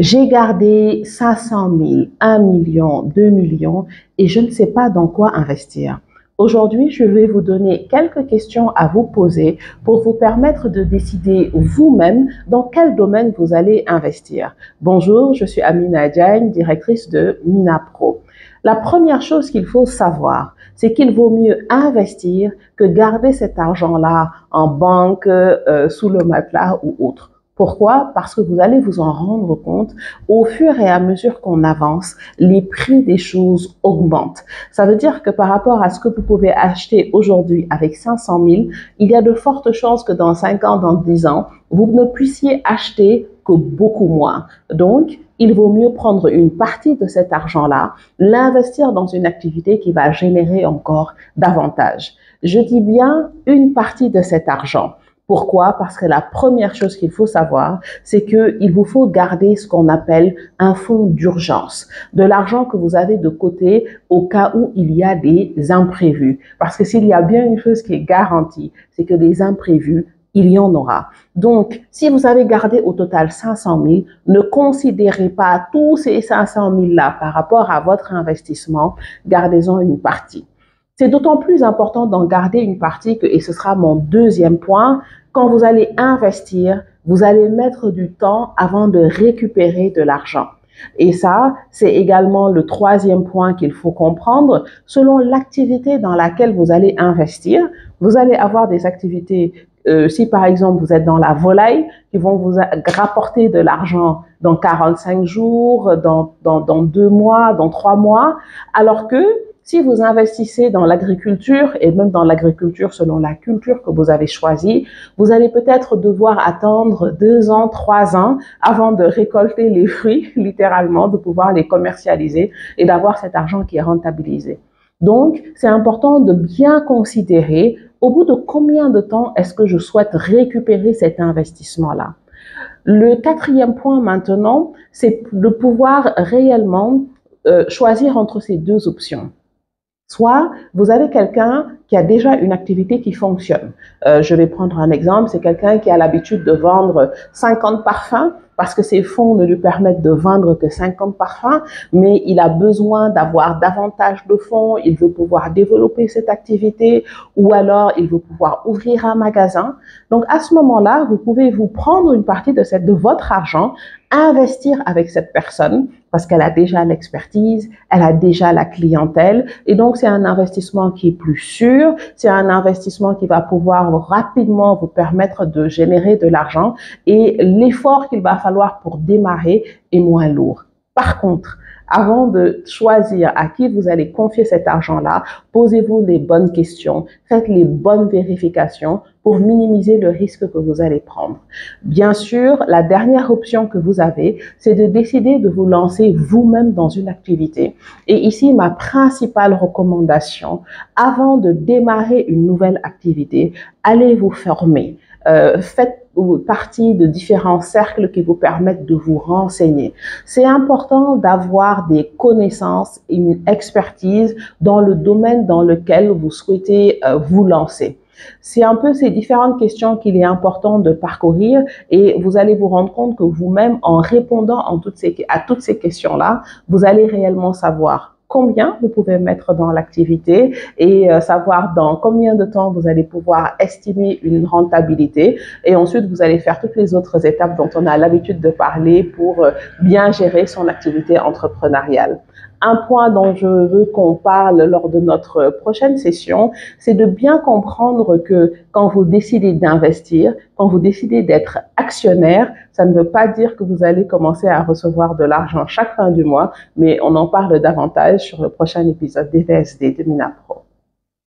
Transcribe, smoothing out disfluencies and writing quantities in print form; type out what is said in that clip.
J'ai gardé 500 000, 1 million, 2 millions et je ne sais pas dans quoi investir. Aujourd'hui, je vais vous donner quelques questions à vous poser pour vous permettre de décider vous-même dans quel domaine vous allez investir. Bonjour, je suis Amina Diagne, directrice de MinaPro. La première chose qu'il faut savoir, c'est qu'il vaut mieux investir que garder cet argent-là en banque, sous le matelas ou autre. Pourquoi? Parce que vous allez vous en rendre compte au fur et à mesure qu'on avance, les prix des choses augmentent. Ça veut dire que par rapport à ce que vous pouvez acheter aujourd'hui avec 500 000, il y a de fortes chances que dans 5 ans, dans 10 ans, vous ne puissiez acheter que beaucoup moins. Donc, il vaut mieux prendre une partie de cet argent-là, l'investir dans une activité qui va générer encore davantage. Je dis bien une partie de cet argent. Pourquoi? Parce que la première chose qu'il faut savoir, c'est qu'il vous faut garder ce qu'on appelle un fonds d'urgence, de l'argent que vous avez de côté au cas où il y a des imprévus. Parce que s'il y a bien une chose qui est garantie, c'est que des imprévus, il y en aura. Donc, si vous avez gardé au total 500 000, ne considérez pas tous ces 500 000-là par rapport à votre investissement, gardez-en une partie. C'est d'autant plus important d'en garder une partie que, et ce sera mon deuxième point, quand vous allez investir, vous allez mettre du temps avant de récupérer de l'argent. Et ça, c'est également le troisième point qu'il faut comprendre. Selon l'activité dans laquelle vous allez investir, vous allez avoir des activités, si par exemple vous êtes dans la volaille, qui vont vous rapporter de l'argent dans 45 jours, dans 2 mois, dans 3 mois, alors que si vous investissez dans l'agriculture, et même dans l'agriculture selon la culture que vous avez choisie, vous allez peut-être devoir attendre 2 ans, 3 ans avant de récolter les fruits, littéralement, de pouvoir les commercialiser et d'avoir cet argent qui est rentabilisé. Donc, c'est important de bien considérer au bout de combien de temps est-ce que je souhaite récupérer cet investissement-là. Le quatrième point maintenant, c'est de pouvoir réellement choisir entre ces deux options. Soit vous avez quelqu'un qui a déjà une activité qui fonctionne. Je vais prendre un exemple, c'est quelqu'un qui a l'habitude de vendre 50 parfums parce que ses fonds ne lui permettent de vendre que 50 parfums, mais il a besoin d'avoir davantage de fonds, il veut pouvoir développer cette activité ou alors il veut pouvoir ouvrir un magasin. Donc à ce moment-là, vous pouvez vous prendre une partie de votre argent, investir avec cette personne parce qu'elle a déjà l'expertise, elle a déjà la clientèle et donc c'est un investissement qui est plus sûr, c'est un investissement qui va pouvoir rapidement vous permettre de générer de l'argent et l'effort qu'il va falloir pour démarrer est moins lourd. Par contre, avant de choisir à qui vous allez confier cet argent-là, posez-vous les bonnes questions, faites les bonnes vérifications pour minimiser le risque que vous allez prendre. Bien sûr, la dernière option que vous avez, c'est de décider de vous lancer vous-même dans une activité. Et ici, ma principale recommandation, avant de démarrer une nouvelle activité, allez vous former. Faites partie de différents cercles qui vous permettent de vous renseigner. C'est important d'avoir des connaissances et une expertise dans le domaine dans lequel vous souhaitez vous lancer. C'est un peu ces différentes questions qu'il est important de parcourir et vous allez vous rendre compte que vous-même, en répondant à toutes ces questions-là, vous allez réellement savoir combien vous pouvez mettre dans l'activité et savoir dans combien de temps vous allez pouvoir estimer une rentabilité. Et ensuite, vous allez faire toutes les autres étapes dont on a l'habitude de parler pour bien gérer son activité entrepreneuriale. Un point dont je veux qu'on parle lors de notre prochaine session, c'est de bien comprendre que quand vous décidez d'investir, quand vous décidez d'être actionnaire, ça ne veut pas dire que vous allez commencer à recevoir de l'argent chaque fin du mois, mais on en parle davantage sur le prochain épisode des VSD de MinaPro.